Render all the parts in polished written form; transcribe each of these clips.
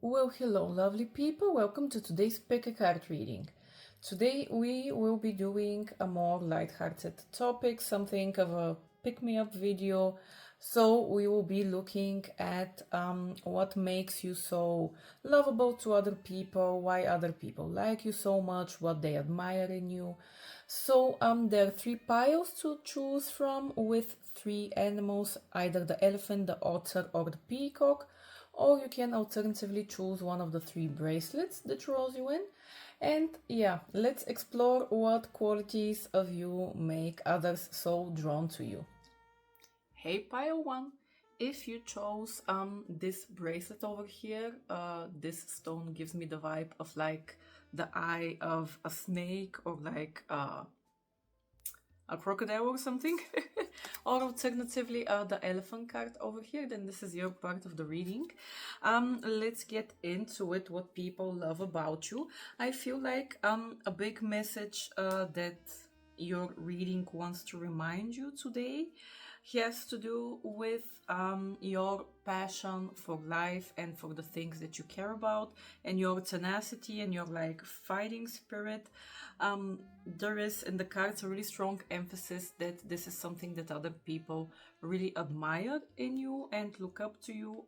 Well, hello, lovely people. Welcome to today's pick a card reading. Today we will be doing a more light-hearted topic, something of a pick-me-up video. So we will be looking at what makes you so lovable to other people, why other people like you so much, what they admire in you. So there are three piles to choose from with three animals, either the elephant, the otter, or the peacock. Or you can alternatively choose one of the three bracelets that draws you in. And yeah, let's explore what qualities of you make others so drawn to you. Hey pile one, if you chose this bracelet over here, this stone gives me the vibe of like the eye of a snake or like a crocodile or something. Or alternatively the elephant card over here, then this is your part of the reading. Let's get into it, what people love about you. I feel like a big message that your reading wants to remind you today has to do with your passion for life and for the things that you care about, and your tenacity and your like fighting spirit. There is in the cards a really strong emphasis that this is something that other people really admire in you and look up to you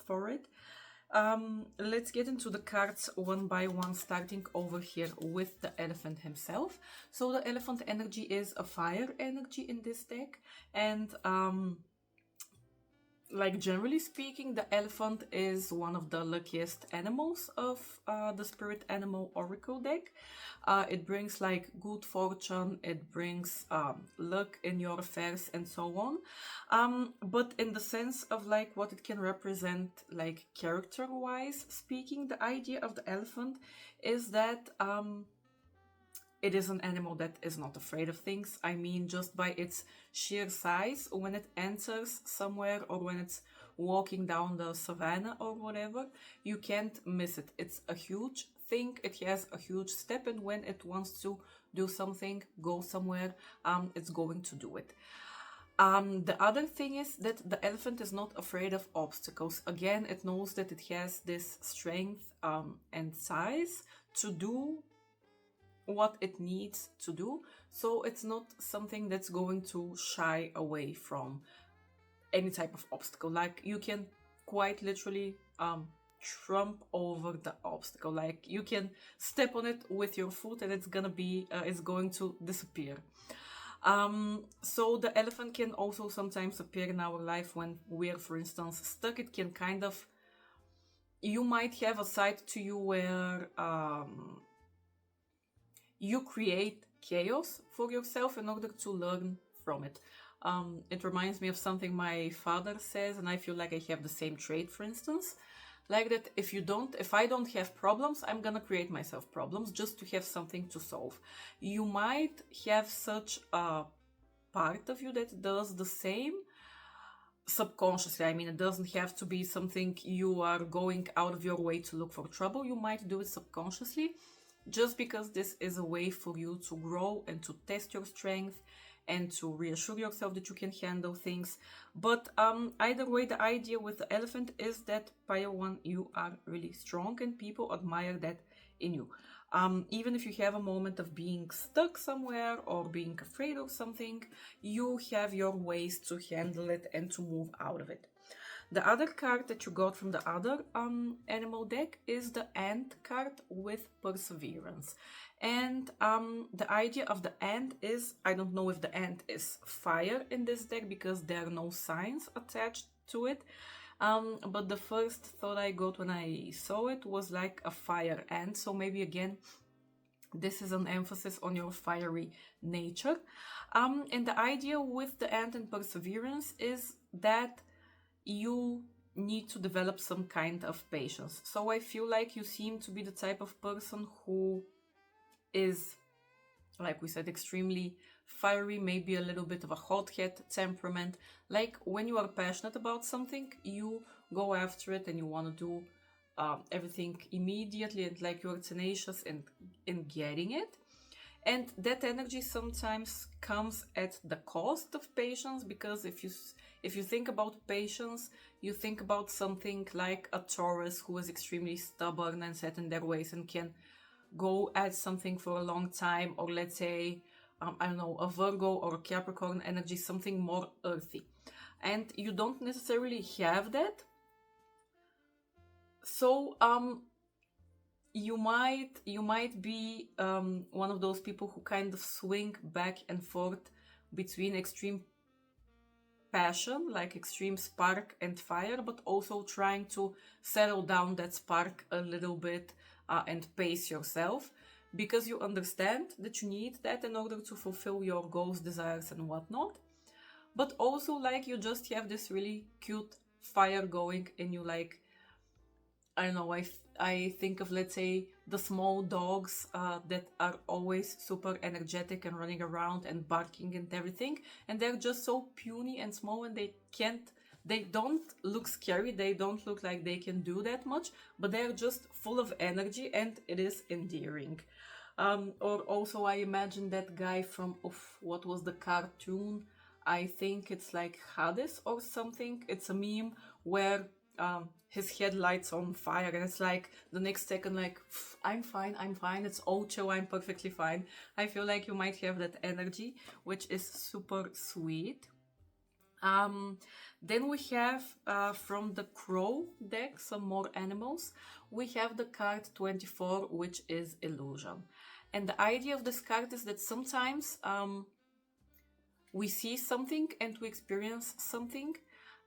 for it. Let's get into the cards one by one, starting over here with the elephant himself. So the elephant energy is a fire energy in this deck, and like generally speaking, the elephant is one of the luckiest animals of the Spirit Animal Oracle deck. It brings like good fortune, it brings luck in your affairs and so on. But in the sense of like what it can represent, like character-wise speaking, the idea of the elephant is that it is an animal that is not afraid of things. I mean, just by its sheer size, when it enters somewhere or when it's walking down the savannah or whatever, you can't miss it. It's a huge thing. It has a huge step, and when it wants to do something, go somewhere, it's going to do it. The other thing is that the elephant is not afraid of obstacles. Again, it knows that it has this strength and size to do what it needs to do, so it's not something that's going to shy away from any type of obstacle. Like you can quite literally trump over the obstacle, like you can step on it with your foot and it's going to disappear. So the elephant can also sometimes appear in our life when we're, for instance, stuck. It can kind of, you might have a side to you where you create chaos for yourself in order to learn from it. It reminds me of something my father says, and I feel like I have the same trait, for instance. Like that, if I don't have problems, I'm gonna create myself problems just to have something to solve. You might have such a part of you that does the same subconsciously. I mean, it doesn't have to be something you are going out of your way to look for trouble. You might do it subconsciously, just because this is a way for you to grow and to test your strength and to reassure yourself that you can handle things. But either way, the idea with the elephant is that, pile one, you are really strong and people admire that in you. Even if you have a moment of being stuck somewhere or being afraid of something, you have your ways to handle it and to move out of it. The other card that you got from the other animal deck is the ant card with perseverance. And the idea of the ant is, I don't know if the ant is fire in this deck because there are no signs attached to it. But the first thought I got when I saw it was like a fire ant. So maybe again, this is an emphasis on your fiery nature. And the idea with the ant and perseverance is that you need to develop some kind of patience. So I feel like you seem to be the type of person who is, like we said, extremely fiery, maybe a little bit of a hothead temperament. Like when you are passionate about something, you go after it and you want to do everything immediately, and like you're tenacious in getting it. And that energy sometimes comes at the cost of patience, because if you think about patience, you think about something like a Taurus who is extremely stubborn and set in their ways and can go at something for a long time, or let's say, I don't know, a Virgo or a Capricorn energy, something more earthy. And you don't necessarily have that. So you might be one of those people who kind of swing back and forth between extreme passion, like extreme spark and fire, but also trying to settle down that spark a little bit and pace yourself, because you understand that you need that in order to fulfill your goals, desires, and whatnot. But also, like, you just have this really cute fire going in you, like, I don't know, I think of, let's say, the small dogs that are always super energetic and running around and barking and everything, and they're just so puny and small, and they don't look scary, they don't look like they can do that much, but they're just full of energy, and it is endearing. Or also, I imagine that guy from, what was the cartoon? I think it's like Hades or something. It's a meme where his head lights on fire, and it's like the next second, like, I'm fine, it's all chill, I'm perfectly fine. I feel like you might have that energy, which is super sweet. Then we have from the Crow deck some more animals. We have the card 24, which is illusion. And the idea of this card is that sometimes we see something and we experience something,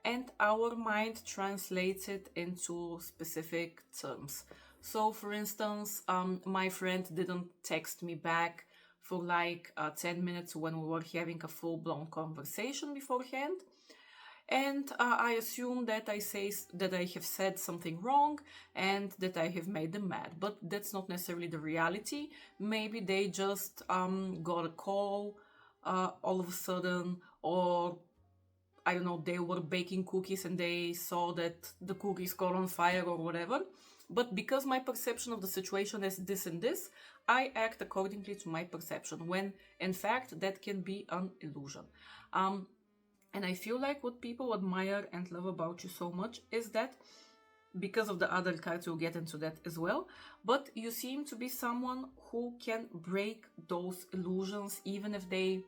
and our mind translates it into specific terms. So, for instance, my friend didn't text me back for like 10 minutes when we were having a full-blown conversation beforehand. And I assume that I have said something wrong and that I have made them mad. But that's not necessarily the reality. Maybe they just got a call all of a sudden, or I don't know, they were baking cookies and they saw that the cookies caught on fire or whatever. But because my perception of the situation is this and this, I act accordingly to my perception, when in fact that can be an illusion. And I feel like what people admire and love about you so much is that, because of the other cards, we'll get into that as well, but you seem to be someone who can break those illusions, even if they,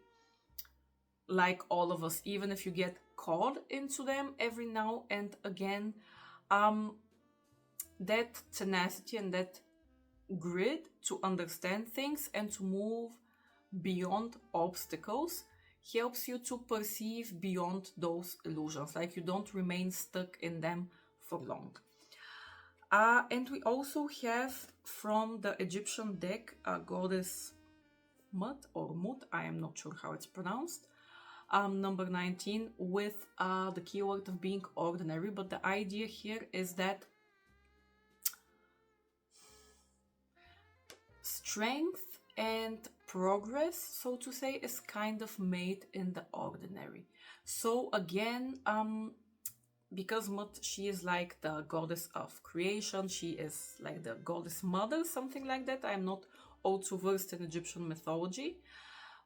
like all of us, even if you get caught into them every now and again. That tenacity and that grit to understand things and to move beyond obstacles helps you to perceive beyond those illusions, like you don't remain stuck in them for long. And we also have from the Egyptian deck goddess Mut or Mut, I am not sure how it's pronounced, number 19, with the keyword of being ordinary. But the idea here is that strength and progress, so to say, is kind of made in the ordinary. So again, because Mut, she is like the goddess of creation, she is like the goddess mother, something like that. I'm not all too versed in Egyptian mythology,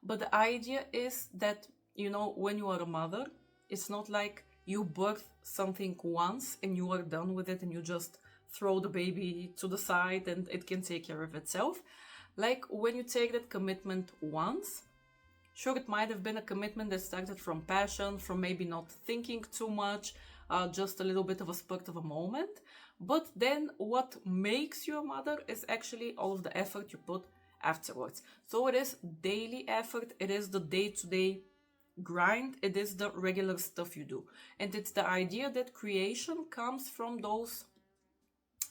but the idea is that, you know, when you are a mother, it's not like you birth something once and you are done with it and you just throw the baby to the side and it can take care of itself. Like, when you take that commitment once, sure, it might have been a commitment that started from passion, from maybe not thinking too much, just a little bit of a spurt of a moment. But then what makes you a mother is actually all of the effort you put afterwards. So it is daily effort, it is the day-to-day grind, it is the regular stuff you do. And it's the idea that creation comes from those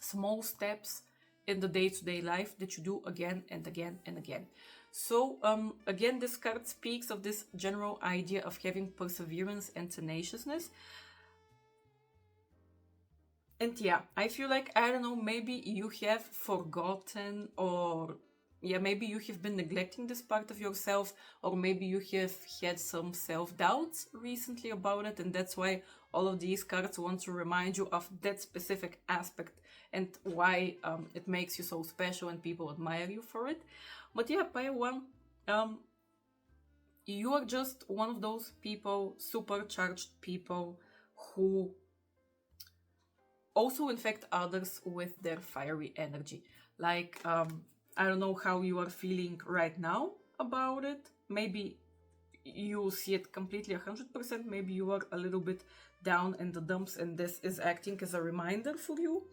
small steps in the day-to-day life that you do again and again and again. So again, this card speaks of this general idea of having perseverance and tenaciousness. And yeah, I feel like, I don't know, maybe you have forgotten, or yeah, maybe you have been neglecting this part of yourself, or maybe you have had some self-doubts recently about it, and that's why all of these cards want to remind you of that specific aspect and why it makes you so special and people admire you for it. But yeah, pile one, you are just one of those people, supercharged people, who also infect others with their fiery energy. Like, I don't know how you are feeling right now about it. Maybe you see it completely 100%. Maybe you are a little bit down in the dumps and this is acting as a reminder for you.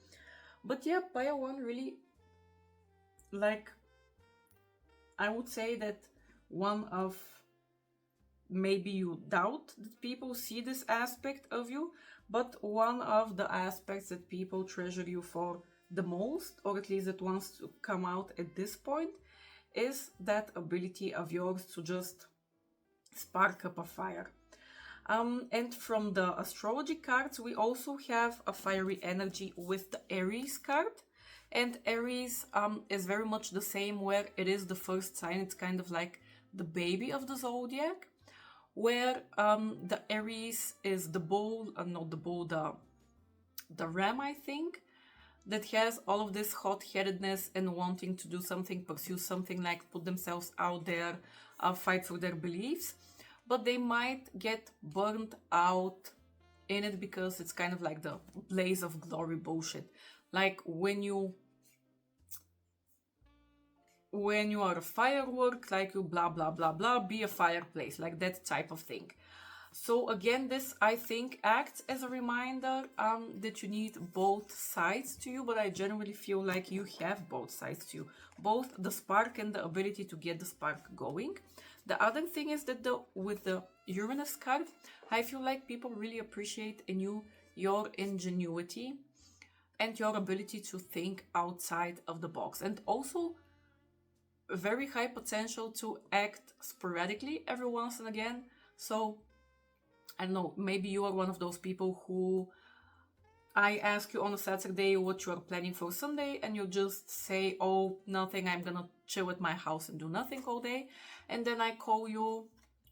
But yeah, Pile 1 really, like, I would say that one of, maybe you doubt that people see this aspect of you, but one of the aspects that people treasure you for the most, or at least it wants to come out at this point, is that ability of yours to just spark up a fire. And from the astrology cards, we also have a fiery energy with the Aries card. And Aries is very much the same, where it is the first sign. It's kind of like the baby of the zodiac, where the Aries is the bull, not the bull, the ram, I think, that has all of this hot-headedness and wanting to do something, pursue something, like put themselves out there, fight for their beliefs. But they might get burnt out in it because it's kind of like the blaze of glory bullshit. Like when you are a firework, like you blah blah blah blah, be a fireplace, like that type of thing. So again, this, I think, acts as a reminder that you need both sides to you, but I generally feel like you have both sides to you, both the spark and the ability to get the spark going. The other thing is that with the Uranus card, I feel like people really appreciate in you your ingenuity and your ability to think outside of the box, and also very high potential to act sporadically every once and again. So I don't know, maybe you are one of those people who, I ask you on a Saturday what you are planning for Sunday, and you just say, oh, nothing, I'm gonna chill at my house and do nothing all day. And then I call you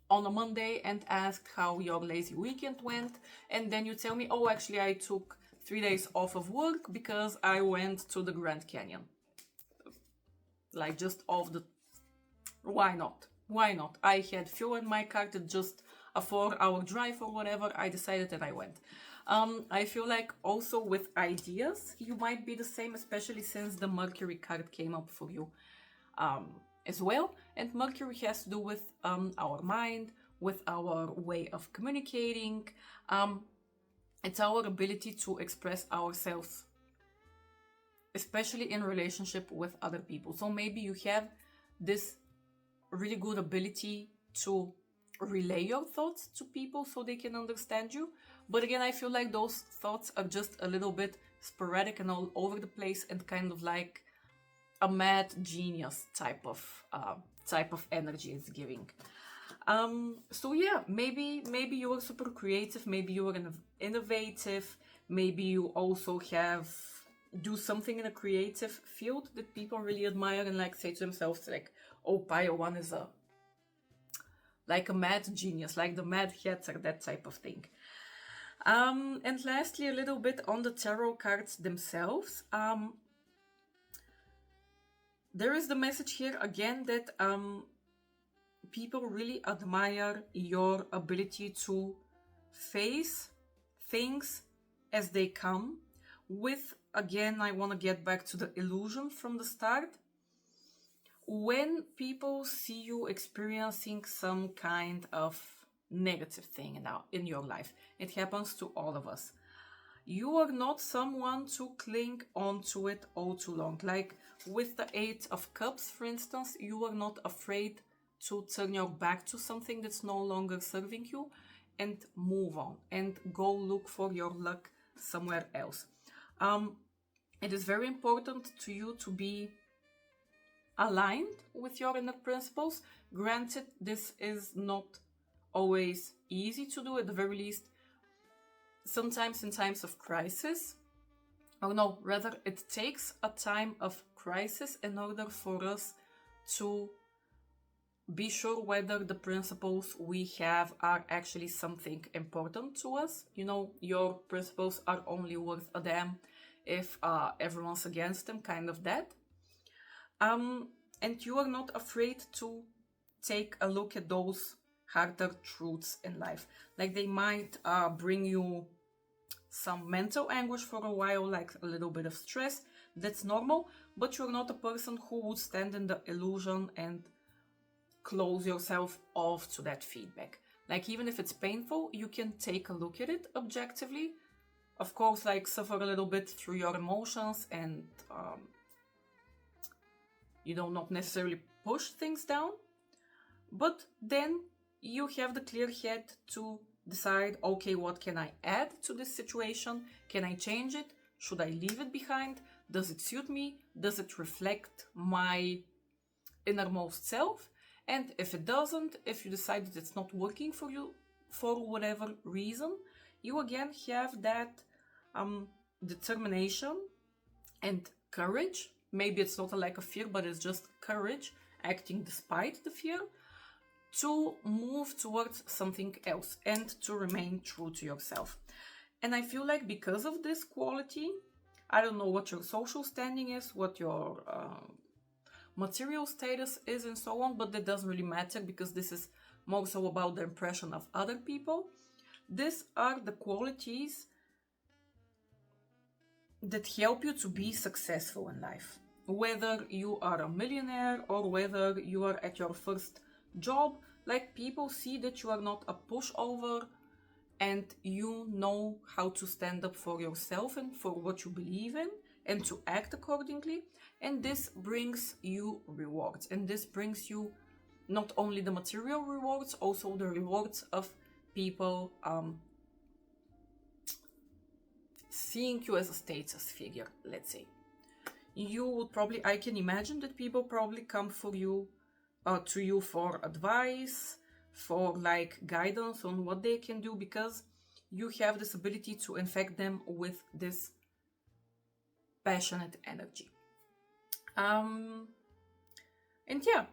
on a Monday and ask how your lazy weekend went. And then you tell me, oh, actually, I took 3 days off of work because I went to the Grand Canyon. Like, just off the... Why not? Why not? I had fuel in my car, that just a 4-hour drive or whatever. I decided that I went. I feel like also with ideas, you might be the same, especially since the Mercury card came up for you as well. And Mercury has to do with our mind, with our way of communicating. It's our ability to express ourselves, especially in relationship with other people. So maybe you have this really good ability to relay your thoughts to people so they can understand you. But again, I feel like those thoughts are just a little bit sporadic and all over the place, and kind of like a mad genius type of energy it's giving. So yeah, maybe you are super creative, maybe you are innovative, maybe you also do something in a creative field that people really admire and like say to themselves, like, oh, Pile 1 is like a mad genius, like the Mad Hatter, that type of thing. And lastly, a little bit on the tarot cards themselves. There is the message here again that people really admire your ability to face things as they come. With, again, I want to get back to the illusion from the start. When people see you experiencing some kind of negative thing in your life, it happens to all of us. You are not someone to cling on to it all too long. Like with the 8 of Cups, for instance, you are not afraid to turn your back to something that's no longer serving you and move on and go look for your luck somewhere else. It is very important to you to be aligned with your inner principles. Granted, this is not always easy to do, at the very least. Sometimes in times of crisis, or no, rather it takes a time of crisis in order for us to be sure whether the principles we have are actually something important to us. You know, your principles are only worth a damn if everyone's against them, kind of that. And you are not afraid to take a look at those harder truths in life. Like they might bring you some mental anguish for a while, like a little bit of stress. That's normal, but you're not a person who would stand in the illusion and close yourself off to that feedback. Like even if it's painful, you can take a look at it objectively. Of course, like suffer a little bit through your emotions and you know, not necessarily push things down. But then you have the clear head to decide, okay, what can I add to this situation? Can I change it? Should I leave it behind? Does it suit me? Does it reflect my innermost self? And if it doesn't, if you decide that it's not working for you for whatever reason, you again have that determination and courage. Maybe it's not a lack of fear, but it's just courage, acting despite the fear, to move towards something else and to remain true to yourself. And I feel like because of this quality, I don't know what your social standing is, what your material status is and so on, but that doesn't really matter because this is more so about the impression of other people. These are the qualities that help you to be successful in life. Whether you are a millionaire or whether you are at your first job, like people see that you are not a pushover and you know how to stand up for yourself and for what you believe in and to act accordingly. And this brings you rewards, and this brings you not only the material rewards, also the rewards of people seeing you as a status figure, let's say. You would probably, I can imagine that people probably come for you to you for advice, for like guidance on what they can do, because you have this ability to infect them with this passionate energy. And yeah,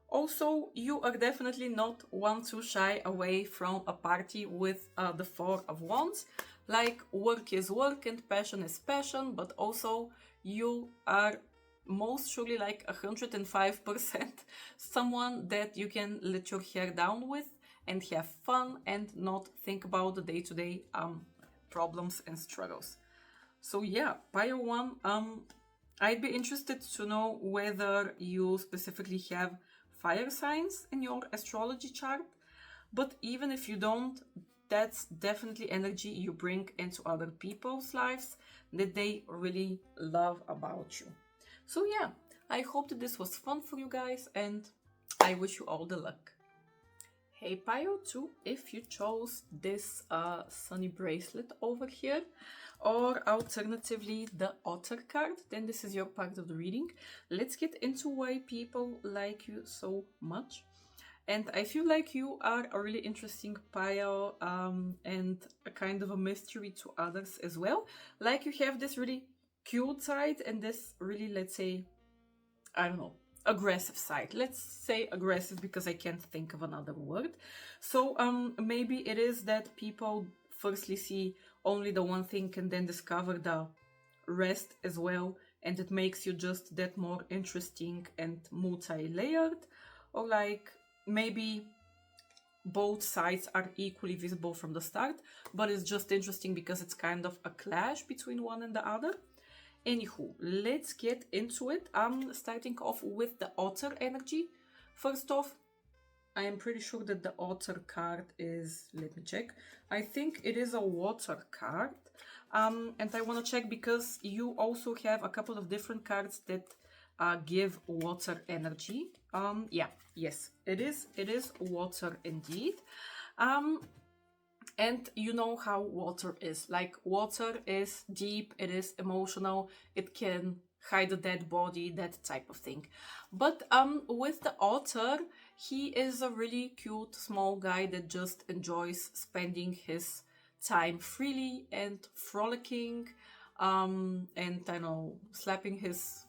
also you are definitely not one to shy away from a party with the Four of Wands. Like work is work and passion is passion, but also you are most surely like 105% someone that you can let your hair down with and have fun and not think about the day-to-day problems and struggles. So yeah, Pile 1, I'd be interested to know whether you specifically have fire signs in your astrology chart, but even if you don't, that's definitely energy you bring into other people's lives that they really love about you. So yeah, I hope that this was fun for you guys and I wish you all the luck. Hey Pile 2, if you chose this sunny bracelet over here, or alternatively the Otter card, then this is your part of the reading. Let's get into why people like you so much. And I feel like you are a really interesting Pile and a kind of a mystery to others as well. Like you have this really cute side and this really, let's say, I don't know, aggressive side. Let's say aggressive because I can't think of another word. So maybe it is that people firstly see only the one thing and then discover the rest as well, and it makes you just that more interesting and multi-layered. Or like maybe both sides are equally visible from the start, but it's just interesting because it's kind of a clash between one and the other. Anywho, let's get into it. I'm starting off with the Otter energy. First off, I am pretty sure that the Otter card is, let me check, I think it is a water card. And I want to check because you also have a couple of different cards that give water energy. Yeah, yes, it is water indeed. And you know how water is. Like water is deep, it is emotional, it can hide a dead body, that type of thing. But with the Otter, he is a really cute small guy that just enjoys spending his time freely and frolicking, and I know, slapping his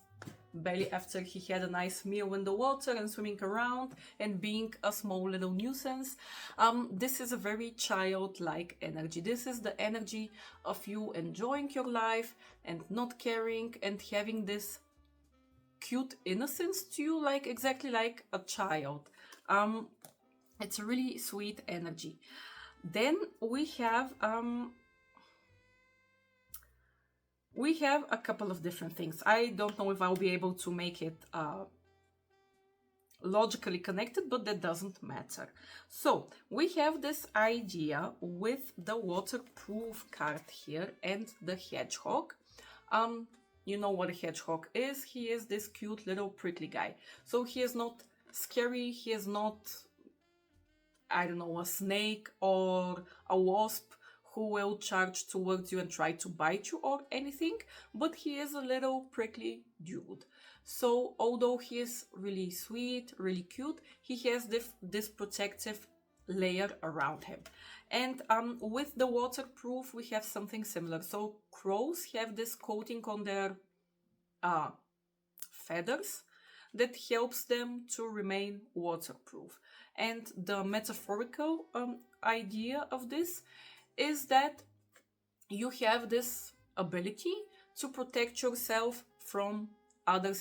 belly after he had a nice meal in the water and swimming around and being a small little nuisance. This is a very childlike energy. This is the energy of you enjoying your life and not caring and having this cute innocence to you, like exactly like a child. It's a really sweet energy. Then we have a couple of different things. I don't know if I'll be able to make it logically connected, but that doesn't matter. So we have this idea with the waterproof card here and the hedgehog. You know what a hedgehog is. He is this cute little prickly guy. So he is not scary. He is not, I don't know, a snake or a wasp who will charge towards you and try to bite you or anything, but he is a little prickly dude. So although he is really sweet, really cute, he has this protective layer around him. And with the waterproof, we have something similar. So crows have this coating on their feathers that helps them to remain waterproof. And the metaphorical idea of this is that you have this ability to protect yourself from other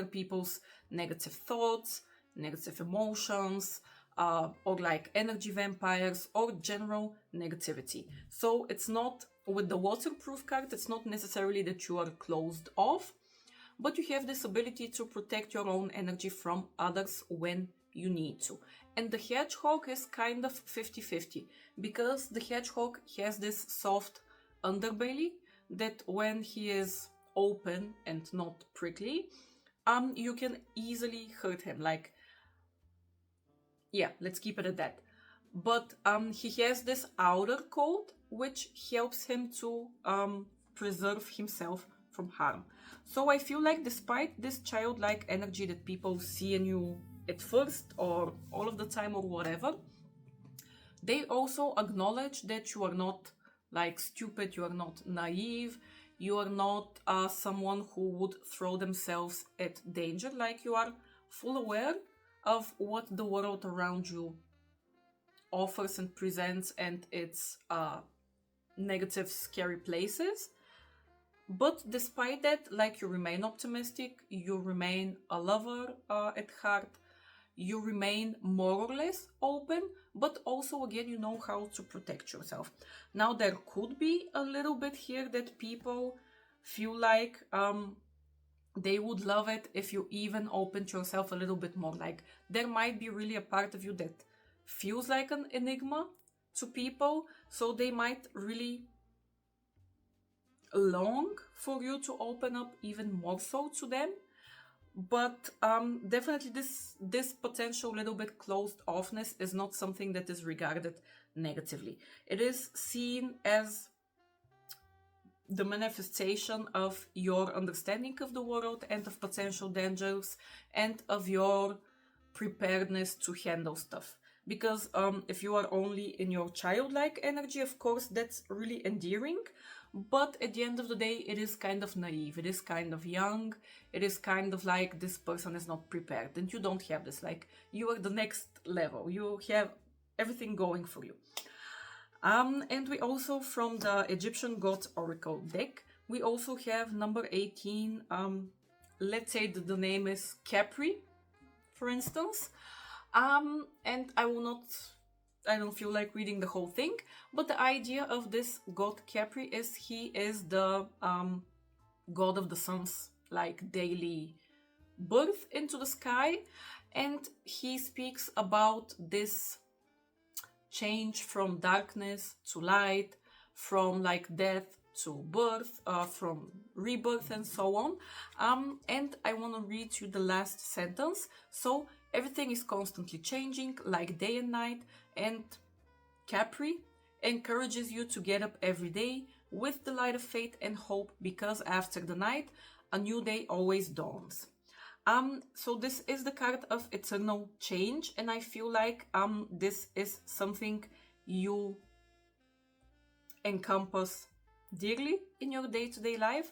people's negative thoughts, negative emotions, or like energy vampires or general negativity. So it's not, with the waterproof card, it's not necessarily that you are closed off, but you have this ability to protect your own energy from others when you need to. And the hedgehog is kind of 50-50, because the hedgehog has this soft underbelly that when he is open and not prickly, you can easily hurt him. Like, yeah, let's keep it at that. But he has this outer coat which helps him to preserve himself from harm. So I feel like despite this childlike energy that people see in you at first or all of the time or whatever, they also acknowledge that you are not like stupid, you are not naive, you are not someone who would throw themselves at danger. Like, you are full aware of what the world around you offers and presents and its negative, scary places. But despite that, like, you remain optimistic, you remain a lover at heart, you remain more or less open, but also, again, you know how to protect yourself. Now, there could be a little bit here that people feel like they would love it if you even opened yourself a little bit more. Like, there might be really a part of you that feels like an enigma to people, so they might really long for you to open up even more so to them. But definitely this potential little bit closed offness is not something that is regarded negatively. It is seen as the manifestation of your understanding of the world and of potential dangers and of your preparedness to handle stuff. Because if you are only in your childlike energy, of course, that's really endearing. But at the end of the day, it is kind of naive. It is kind of young. It is kind of like this person is not prepared. And you don't have this. Like, you are the next level. You have everything going for you. And we also, from the Egyptian God Oracle deck, we also have number 18. Let's say that the name is Capri, for instance. And I don't feel like reading the whole thing, but the idea of this god Capri is he is the god of the sun's like daily birth into the sky, and he speaks about this change from darkness to light, from like death to birth, from rebirth and so on. And I want to read you the last sentence. So everything is constantly changing, like day and night, and Capri encourages you to get up every day with the light of faith and hope, because after the night, a new day always dawns. So this is the card of eternal change, and I feel like this is something you encompass dearly in your day-to-day life.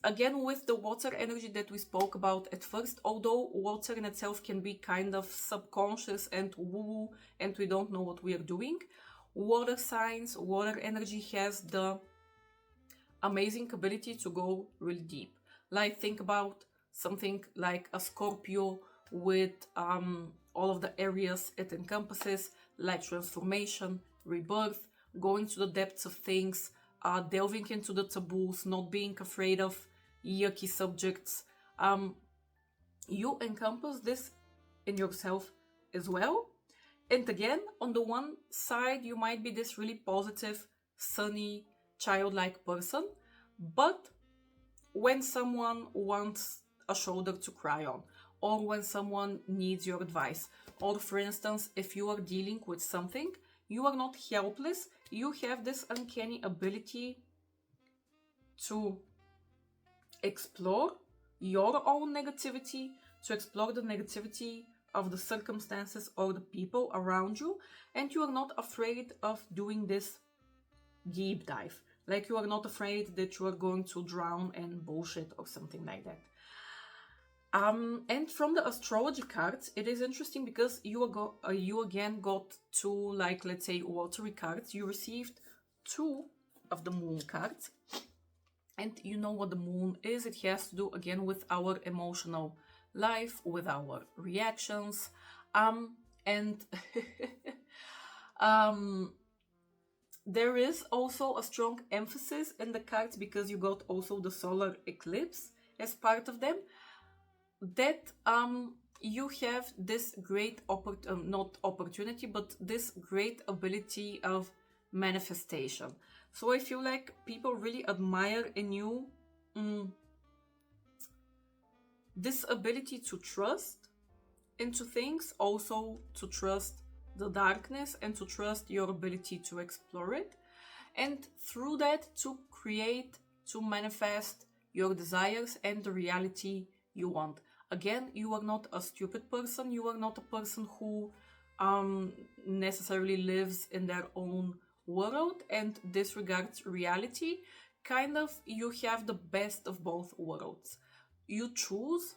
Again, with the water energy that we spoke about at first, although water in itself can be kind of subconscious and woo, and we don't know what we are doing, water signs, water energy has the amazing ability to go really deep. Like, think about something like a Scorpio with all of the areas it encompasses, like transformation, rebirth, going to the depths of things, delving into the taboos, not being afraid of yucky subjects. You encompass this in yourself as well. And again, on the one side, you might be this really positive, sunny, childlike person, but when someone wants a shoulder to cry on, or when someone needs your advice, or for instance, if you are dealing with something, you are not helpless, you have this uncanny ability to explore your own negativity, to explore the negativity of the circumstances or the people around you, and you are not afraid of doing this deep dive. Like, you are not afraid that you are going to drown in bullshit or something like that. And from the astrology cards, it is interesting because you again got two, like, let's say, watery cards. You received two of the moon cards. And you know what the moon is. It has to do again with our emotional life, with our reactions. And there is also a strong emphasis in the cards, because you got also the solar eclipse as part of them, that you have this great not opportunity, but this great ability of manifestation. So I feel like people really admire in you this ability to trust into things, also to trust the darkness and to trust your ability to explore it, and through that to create, to manifest your desires and the reality you want. Again, you are not a stupid person, you are not a person who necessarily lives in their own world and disregards reality. Kind of, you have the best of both worlds. You choose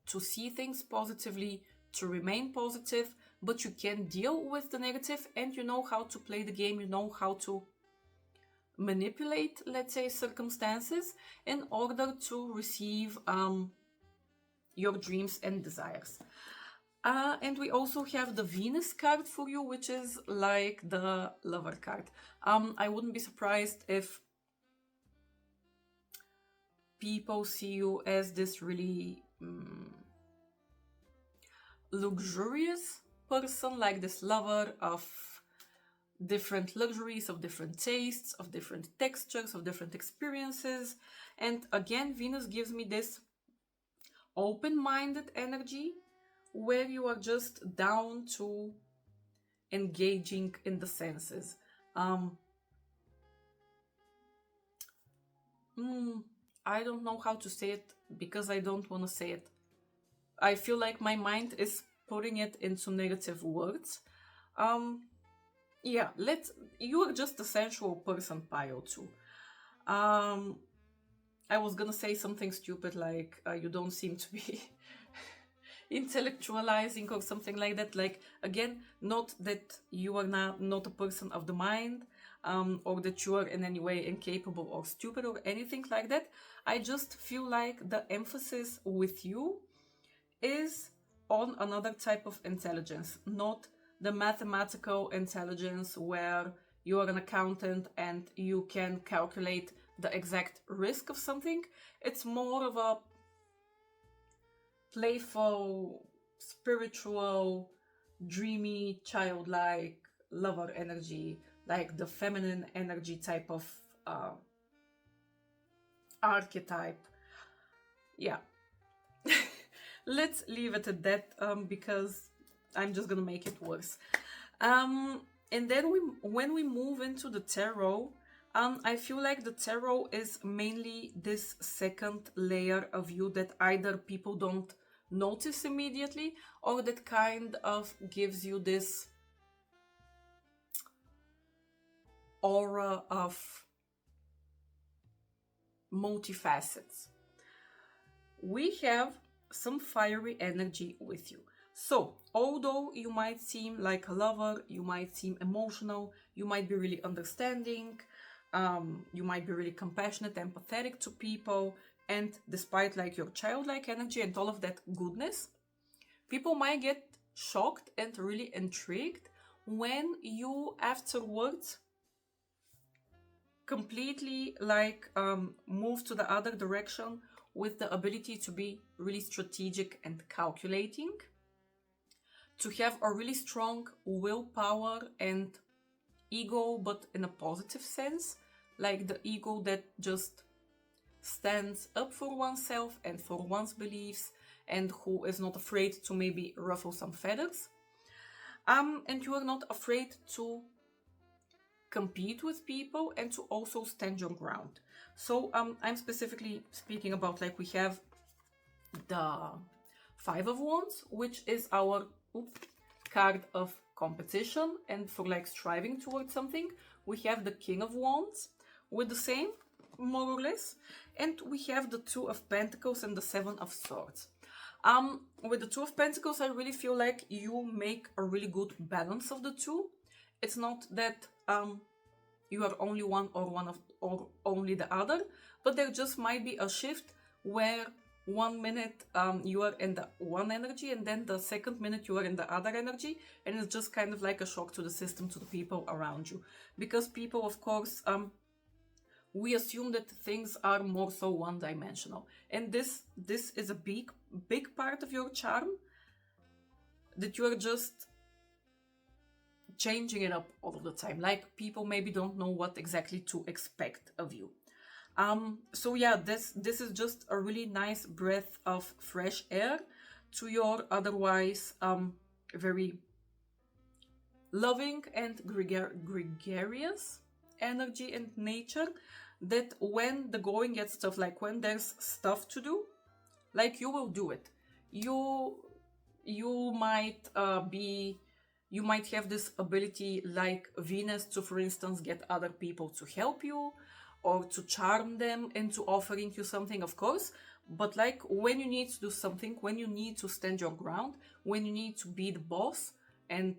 to see things positively, to remain positive, but you can deal with the negative, and you know how to play the game, you know how to manipulate, let's say, circumstances in order to receive your dreams and desires. And we also have the Venus card for you, which is like the lover card. I wouldn't be surprised if people see you as this really luxurious person, like this lover of different luxuries, of different tastes, of different textures, of different experiences. And again, Venus gives me this open-minded energy where you are just down to engaging in the senses. I don't know how to say it because I don't want to say it. I feel like my mind is putting it into negative words. Yeah, you are just a sensual person, Pio, too. I was gonna say something stupid like you don't seem to be intellectualizing or something like that. Like, again, not that you are not a person of the mind, or that you are in any way incapable or stupid or anything like that. I just feel like the emphasis with you is on another type of intelligence, not the mathematical intelligence where you are an accountant and you can calculate the exact risk of something. It's more of a playful, spiritual, dreamy, childlike lover energy, like the feminine energy type of archetype. Yeah. Let's leave it at that, because I'm just gonna make it worse. And then when we move into the tarot, I feel like the tarot is mainly this second layer of you that either people don't notice immediately, or that kind of gives you this aura of multifacets. We have some fiery energy with you. So, although you might seem like a lover, you might seem emotional, you might be really understanding, you might be really compassionate, empathetic to people, and despite like your childlike energy and all of that goodness, People might get shocked and really intrigued when you afterwards completely like move to the other direction with the ability to be really strategic and calculating, to have a really strong willpower and ego, but in a positive sense, like the ego that just stands up for oneself and for one's beliefs, and who is not afraid to maybe ruffle some feathers. And you are not afraid to compete with people and to also stand your ground. So I'm specifically speaking about, like, we have the Five of Wands, which is our card of competition and for like striving towards something. We have the King of Wands with the same, more or less, and we have the Two of Pentacles and the Seven of Swords. With the Two of Pentacles, I really feel like you make a really good balance of the two. It's not that you are only one or only the other, but there just might be a shift where 1 minute you are in the one energy, and then the second minute you are in the other energy, and it's just kind of like a shock to the system, to the people around you. Because people, of course, we assume that things are more so one-dimensional, and this is a big part of your charm, that you are just changing it up all of the time. Like, people maybe don't know what exactly to expect of you. So yeah, this is just a really nice breath of fresh air to your otherwise very loving and gregarious energy and nature, that when the going gets tough, like when there's stuff to do, like, you will do it. You might you might have this ability, like Venus, to, for instance, get other people to help you or to charm them into offering you something, of course. But like, when you need to do something, when you need to stand your ground, when you need to be the boss and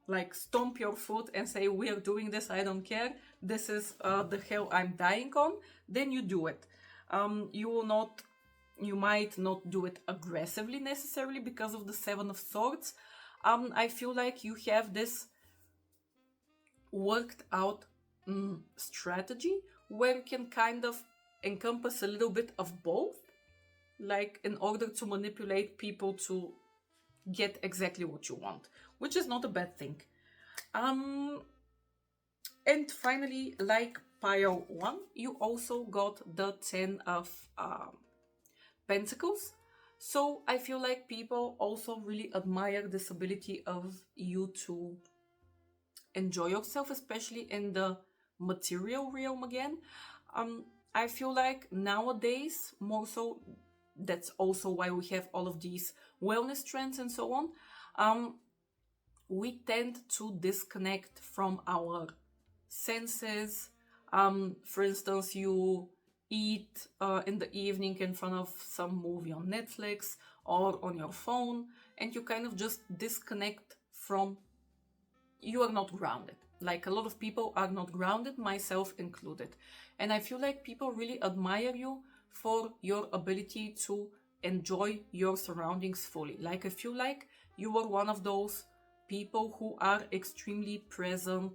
like stomp your foot and say, we are doing this, I don't care, this is the hell I'm dying on, then you do it. You might not do it aggressively necessarily because of the Seven of Swords. I feel like you have this worked out strategy where you can kind of encompass a little bit of both, like in order to manipulate people to get exactly what you want, which is not a bad thing. And finally, like pile 1, you also got the 10 of Pentacles. So I feel like people also really admire this ability of you to enjoy yourself, especially in the material realm again. I feel like nowadays, more so, that's also why we have all of these wellness trends and so on. We tend to disconnect from our senses. For instance, you eat in the evening in front of some movie on Netflix or on your phone, and you kind of just disconnect from, you are not grounded. Like, a lot of people are not grounded, myself included. And I feel like people really admire you for your ability to enjoy your surroundings fully. Like, I feel like you are one of those people who are extremely present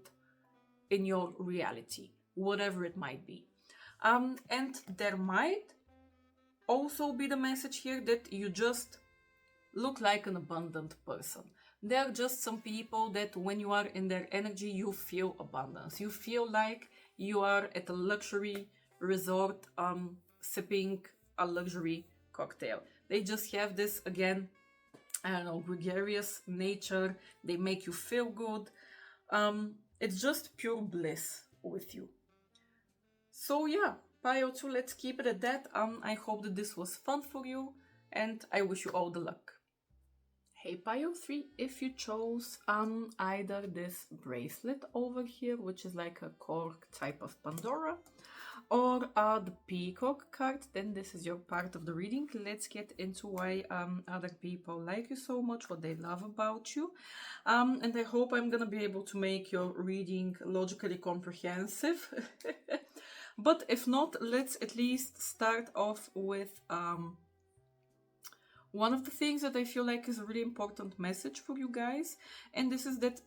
in your reality, whatever it might be. And there might also be the message here that you just look like an abundant person. There are just some people that when you are in their energy, you feel abundance. You feel like you are at a luxury resort, sipping a luxury cocktail. They just have this, again, I don't know, gregarious nature. They make you feel good. It's just pure bliss with you. So yeah, pile 2, let's keep it at that. I hope that this was fun for you, and I wish you all the luck. Hey pile 3, if you chose either this bracelet over here, which is like a cork type of Pandora, or the peacock card, then this is your part of the reading. Let's get into why other people like you so much, what they love about you. And I hope I'm gonna be able to make your reading logically comprehensive. But if not, let's at least start off with one of the things that I feel like is a really important message for you guys, and this is that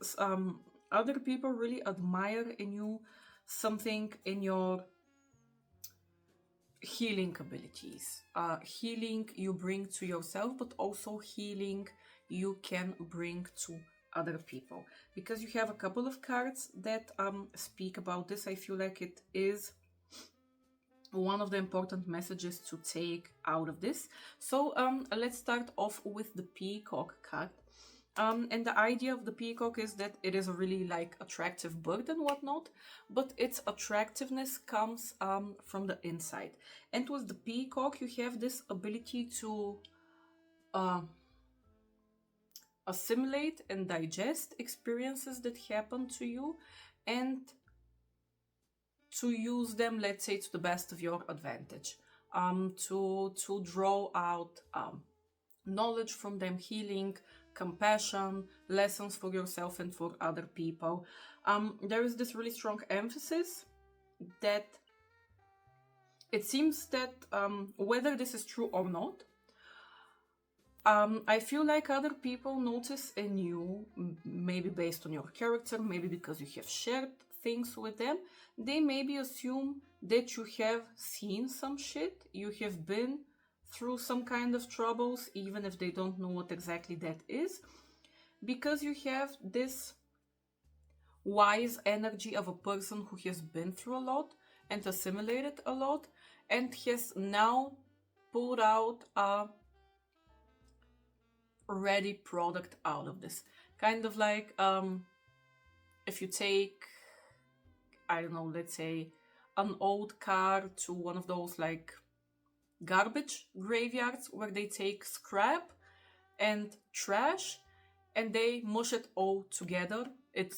other people really admire in you something in your healing abilities. Healing you bring to yourself, but also healing you can bring to other people. Because you have a couple of cards that speak about this, I feel like it is one of the important messages to take out of this. So let's start off with the Peacock card. And the idea of the peacock is that it is a really like attractive bird and whatnot, but its attractiveness comes from the inside. And with the peacock, you have this ability to assimilate and digest experiences that happen to you and to use them, let's say, to the best of your advantage, to draw out knowledge from them, healing, compassion, lessons for yourself and for other people. There is this really strong emphasis that it seems that whether this is true or not, I feel like other people notice in you, maybe based on your character, maybe because you have shared things with them, they maybe assume that you have seen some shit, you have been through some kind of troubles, even if they don't know what exactly that is, because you have this wise energy of a person who has been through a lot and assimilated a lot and has now put out a ready product out of this. Kind of like if you take, I don't know, let's say an old car to one of those like garbage graveyards where they take scrap and trash and they mush it all together. It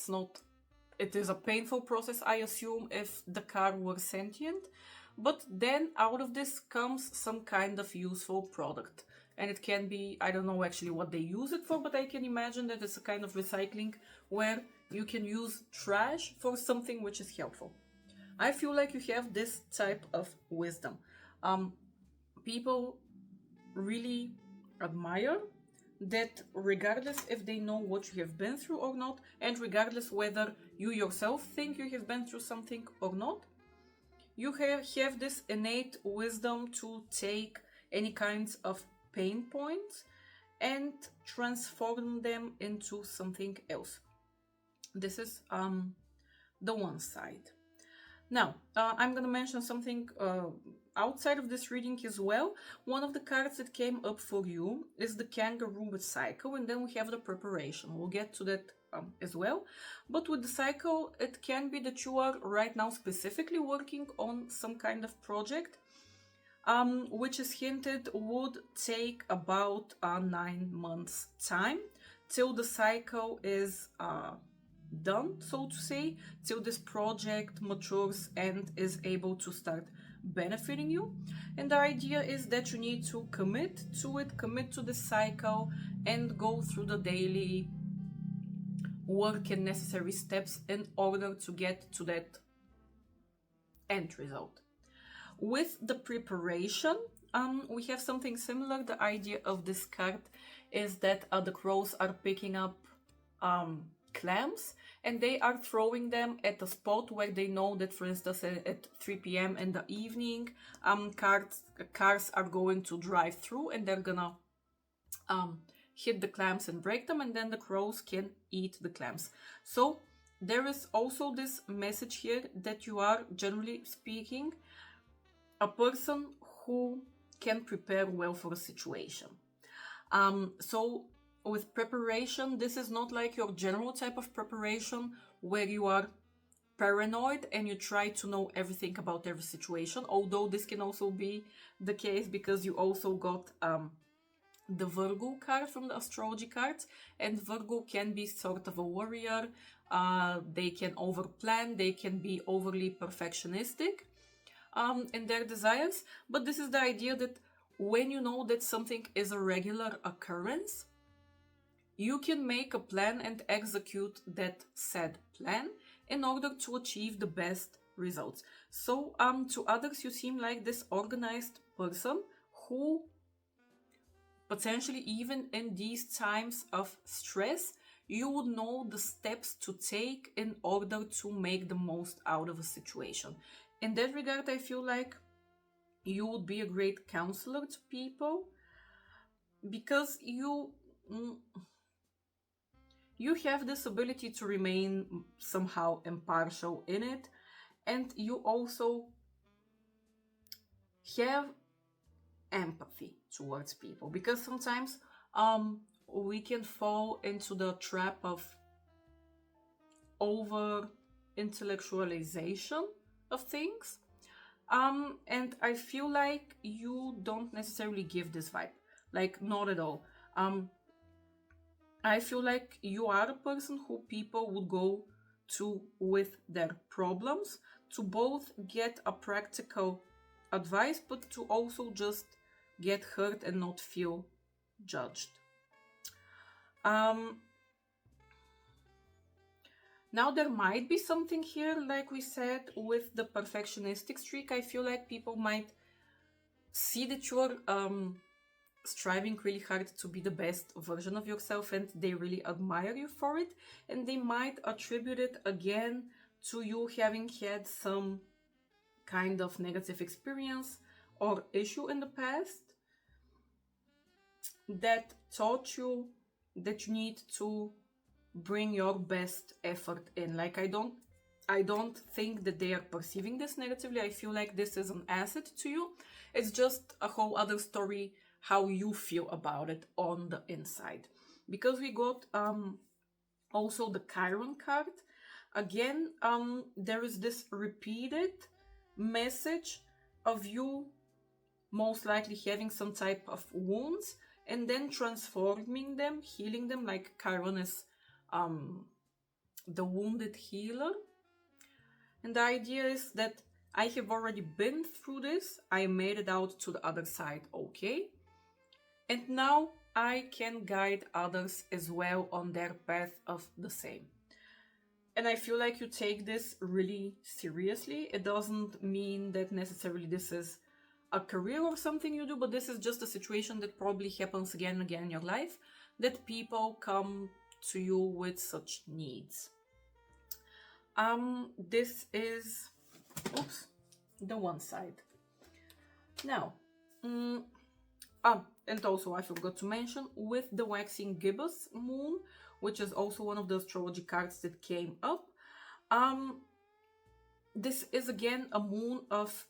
is a painful process, I assume, if the car were sentient, but then out of this comes some kind of useful product. And it can be, I don't know actually what they use it for, but I can imagine that it's a kind of recycling where you can use trash for something which is helpful. I feel like you have this type of wisdom. People really admire that, regardless if they know what you have been through or not, and regardless whether you yourself think you have been through something or not, you have this innate wisdom to take any kinds of pain points and transform them into something else. This is the one side. Now, I'm going to mention something outside of this reading as well. One of the cards that came up for you is the kangaroo with cycle, and then we have the preparation. We'll get to that as well. But with the cycle, it can be that you are right now specifically working on some kind of project, which is hinted would take about 9 months time till the cycle is done, so to say, till this project matures and is able to start benefiting you. And the idea is that you need to commit to it, commit to the cycle, and go through the daily work and necessary steps in order to get to that end result. With the preparation, we have something similar. The idea of this card is that the crows are picking up clams and they are throwing them at a spot where they know that, for instance, at 3 p.m. in the evening, cars are going to drive through and they're gonna hit the clams and break them, and then the crows can eat the clams. So there is also this message here that you are, generally speaking, a person who can prepare well for a situation. So with preparation, this is not like your general type of preparation where you are paranoid and you try to know everything about every situation, although this can also be the case because you also got the Virgo card from the astrology cards, and Virgo can be sort of a warrior. They can overplan, they can be overly perfectionistic in their desires, but this is the idea that when you know that something is a regular occurrence, you can make a plan and execute that said plan in order to achieve the best results. So to others, you seem like this organized person who potentially even in these times of stress, you would know the steps to take in order to make the most out of a situation. In that regard, I feel like you would be a great counselor to people, because you have this ability to remain somehow impartial in it, and you also have empathy towards people, because sometimes we can fall into the trap of over intellectualization of things, and I feel like you don't necessarily give this vibe, like not at all. I feel like you are a person who people would go to with their problems, to both get a practical advice, but to also just get heard and not feel judged. Now there might be something here, like we said, with the perfectionistic streak. I feel like people might see that you're striving really hard to be the best version of yourself, and they really admire you for it, and they might attribute it again to you having had some kind of negative experience or issue in the past that taught you that you need to bring your best effort in. Like, I don't think that they are perceiving this negatively. I feel like this is an asset to you. It's just a whole other story how you feel about it on the inside. Because we got also the Chiron card. Again, there is this repeated message of you most likely having some type of wounds and then transforming them, healing them, like Chiron is the wounded healer. And the idea is that I have already been through this, I made it out to the other side okay, and now I can guide others as well on their path of the same. And I feel like you take this really seriously. It doesn't mean that necessarily this is a career or something you do, but this is just a situation that probably happens again and again in your life, that people come to you with such needs. This is, the one side. Now, and also I forgot to mention, with the waxing gibbous moon, which is also one of the astrology cards that came up, this is again a moon of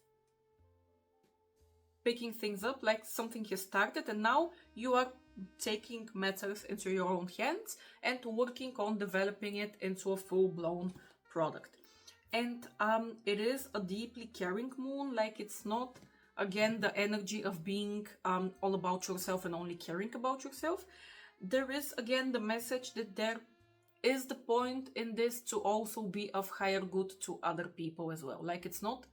picking things up, like something has started and now you are taking matters into your own hands and working on developing it into a full-blown product. And it is a deeply caring moon. Like, it's not again the energy of being all about yourself and only caring about yourself. There is again the message that there is the point in this to also be of higher good to other people as well. Like, it's not,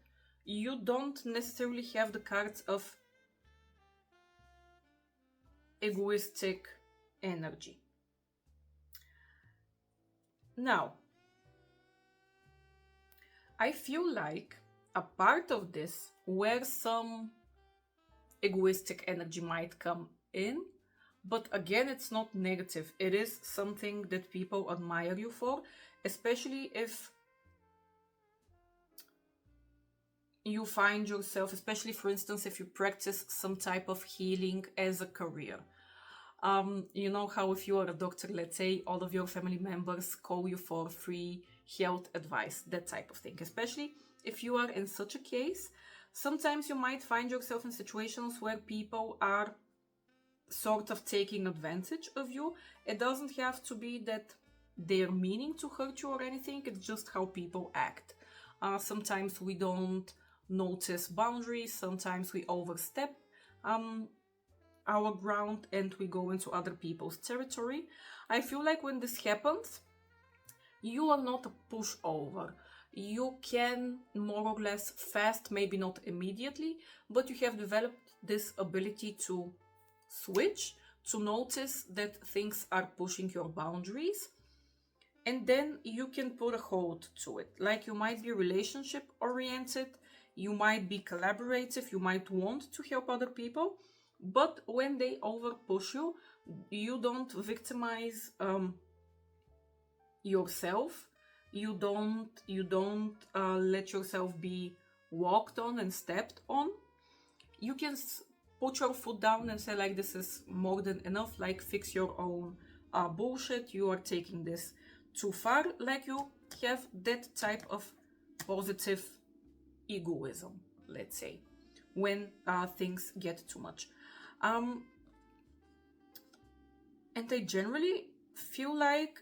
you don't necessarily have the cards of egoistic energy. Now, I feel like a part of this where some egoistic energy might come in, but again, it's not negative. It is something that people admire you for, especially if you find yourself, especially for instance, if you practice some type of healing as a career. You know how if you are a doctor, let's say, all of your family members call you for free health advice, that type of thing. Especially if you are in such a case, sometimes you might find yourself in situations where people are sort of taking advantage of you. It doesn't have to be that they're meaning to hurt you or anything, it's just how people act. Sometimes we don't notice boundaries, sometimes we overstep our ground and we go into other people's territory. I feel like when this happens, you are not a pushover. You can more or less fast, maybe not immediately, but you have developed this ability to switch, to notice that things are pushing your boundaries, and then you can put a hold to it. Like, you might be relationship oriented, you might be collaborative, you might want to help other people, But when they over push you, you don't victimize yourself. You don't let yourself be walked on and stepped on. You can put your foot down and say like, this is more than enough, like fix your own bullshit, you are taking this too far. Like you have that type of positive egoism, let's say, when things get too much. And I generally feel like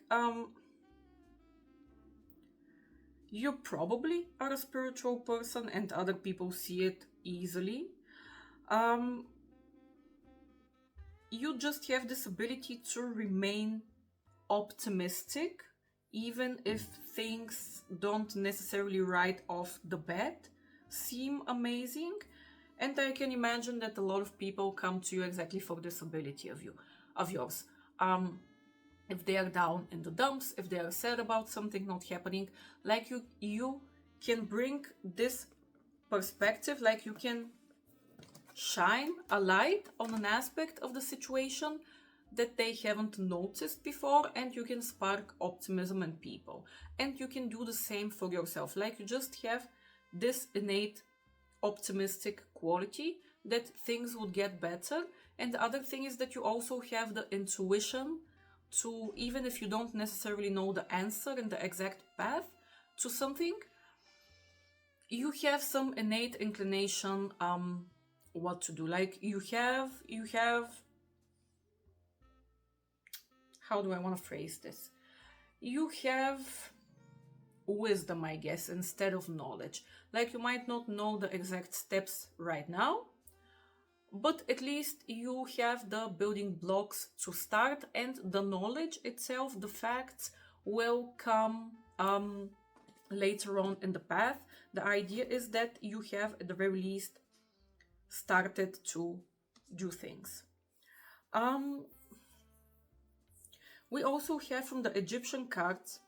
you probably are a spiritual person and other people see it easily. You just have this ability to remain optimistic, even if things don't necessarily right off the bat seem amazing. And I can imagine that a lot of people come to you exactly for this ability of yours. If they are down in the dumps, if they are sad about something not happening, like you can bring this perspective, like you can shine a light on an aspect of the situation that they haven't noticed before, and you can spark optimism in people. And you can do the same for yourself, like you just have this innate optimistic quality that things would get better. And the other thing is that you also have the intuition to, even if you don't necessarily know the answer and the exact path to something, you have some innate inclination what to do. Like you have how do I want to phrase this? You have wisdom, I guess, instead of knowledge. Like you might not know the exact steps right now, but at least you have the building blocks to start, and the knowledge itself, the facts, will come later on in the path. The idea is that you have at the very least started to do things. We also have from the Egyptian cards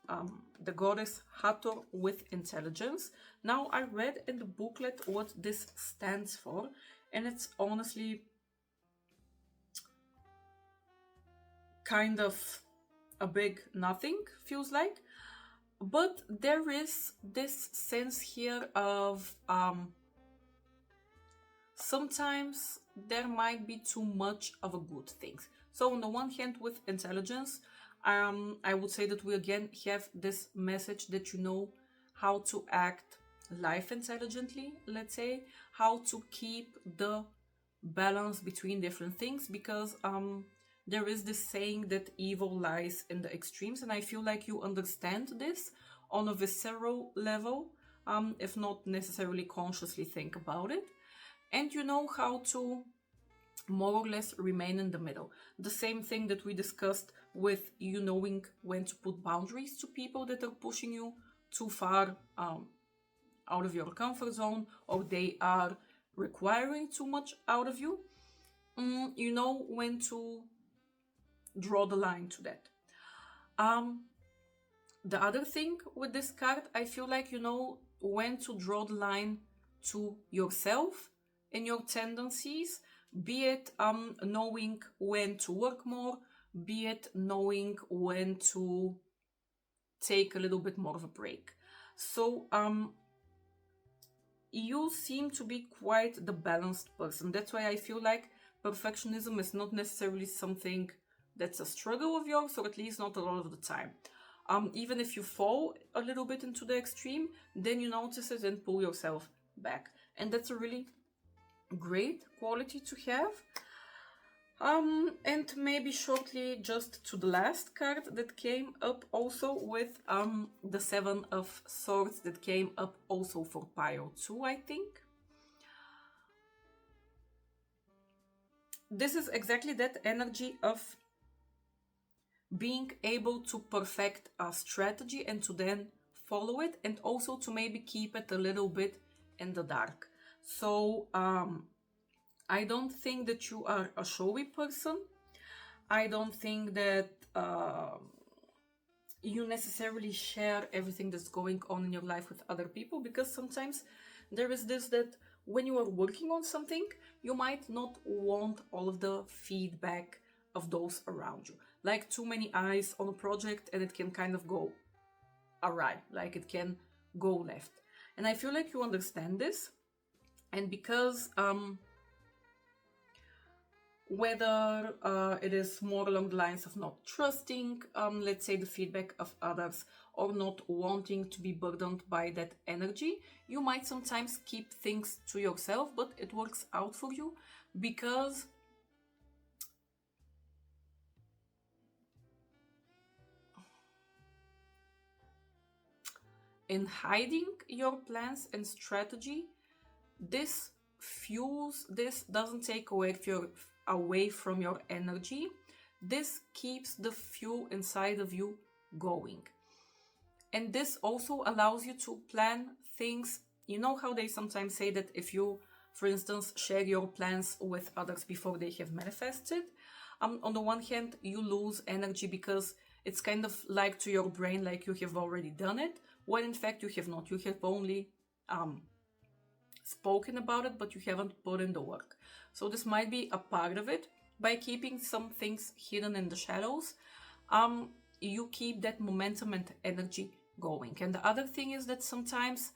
the goddess Hathor with intelligence. Now I read in the booklet what this stands for, and it's honestly kind of a big nothing, feels like. But there is this sense here of sometimes there might be too much of a good thing. So on the one hand, with intelligence, I would say that we again have this message that you know how to act life intelligently, let's say, how to keep the balance between different things, because there is this saying that evil lies in the extremes, and I feel like you understand this on a visceral level, if not necessarily consciously think about it, and you know how to more or less remain in the middle. The same thing that we discussed with you knowing when to put boundaries to people that are pushing you too far out of your comfort zone, or they are requiring too much out of you. You know when to draw the line to that. The other thing with this card, I feel like you know when to draw the line to yourself and your tendencies, be it knowing when to work more, be it knowing when to take a little bit more of a break. So you seem to be quite the balanced person. That's why I feel like perfectionism is not necessarily something that's a struggle of yours, or at least not a lot of the time. Even if you fall a little bit into the extreme, then you notice it and pull yourself back. And that's a really great quality to have. And maybe shortly just to the last card that came up also with the Seven of Swords that came up also for pile 2, I think. This is exactly that energy of being able to perfect a strategy and to then follow it, and also to maybe keep it a little bit in the dark. So I don't think that you are a showy person. I don't think that you necessarily share everything that's going on in your life with other people, because sometimes there is this that when you are working on something, you might not want all of the feedback of those around you. Like too many eyes on a project and it can kind of go awry, like it can go left. And I feel like you understand this. And because whether it is more along the lines of not trusting, let's say, the feedback of others, or not wanting to be burdened by that energy, you might sometimes keep things to yourself, but it works out for you because in hiding your plans and strategy, this doesn't take away from your energy. This keeps the fuel inside of you going. And this also allows you to plan things. You know how they sometimes say that if you, for instance, share your plans with others before they have manifested, on the one hand, you lose energy because it's kind of like to your brain, like you have already done it, when in fact you have not. You have only spoken about it, but you haven't put in the work. So this might be a part of it. By keeping some things hidden in the shadows, you keep that momentum and energy going. And the other thing is that sometimes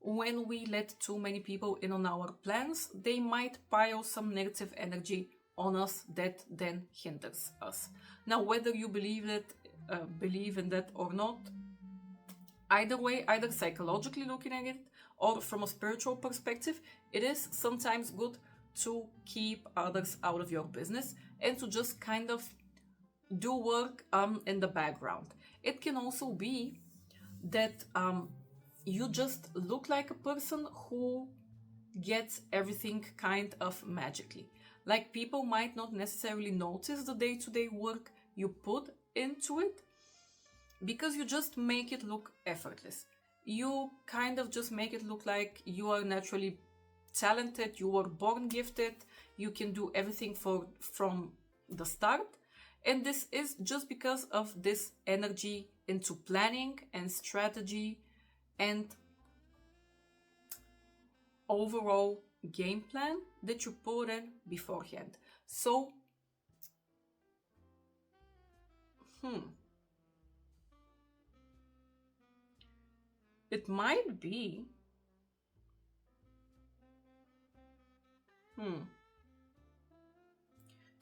when we let too many people in on our plans, they might pile some negative energy on us that then hinders us. Now, whether you believe in that or not, either way, either psychologically looking at it or from a spiritual perspective, it is sometimes good to keep others out of your business and to just kind of do work in the background. It can also be that you just look like a person who gets everything kind of magically. Like people might not necessarily notice the day-to-day work you put into it because you just make it look effortless. You kind of just make it look like you are naturally talented, you were born gifted, you can do everything from the start. And this is just because of this energy into planning and strategy and overall game plan that you put in beforehand. So, it might be,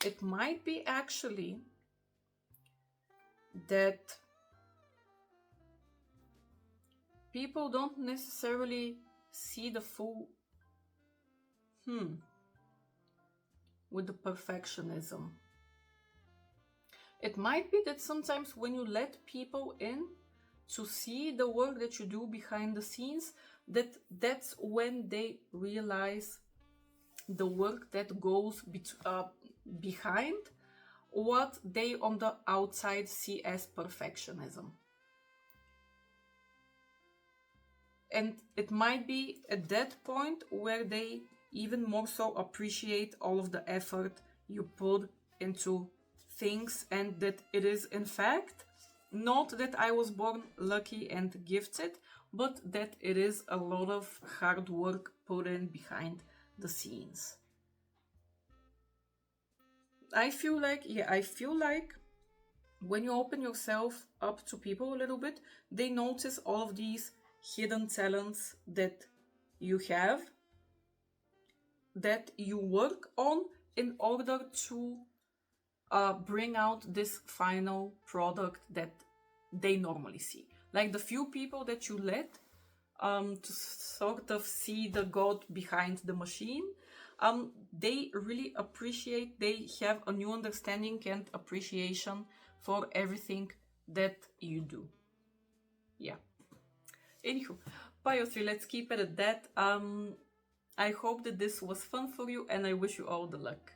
it might be actually that people don't necessarily see the full with the perfectionism. It might be that sometimes when you let people in to see the work that you do behind the scenes, that's when they realize the work that goes behind what they on the outside see as perfectionism. And it might be at that point where they even more so appreciate all of the effort you put into things, and that it is in fact not that I was born lucky and gifted, but that it is a lot of hard work put in behind the scenes. I feel like when you open yourself up to people a little bit, they notice all of these hidden talents that you have, that you work on in order to bring out this final product that they normally see. Like the few people that you let to sort of see the god behind the machine, they really appreciate, they have a new understanding and appreciation for everything that you do. Yeah. Anywho, Pile 3, let's keep it at that. I hope that this was fun for you and I wish you all the luck.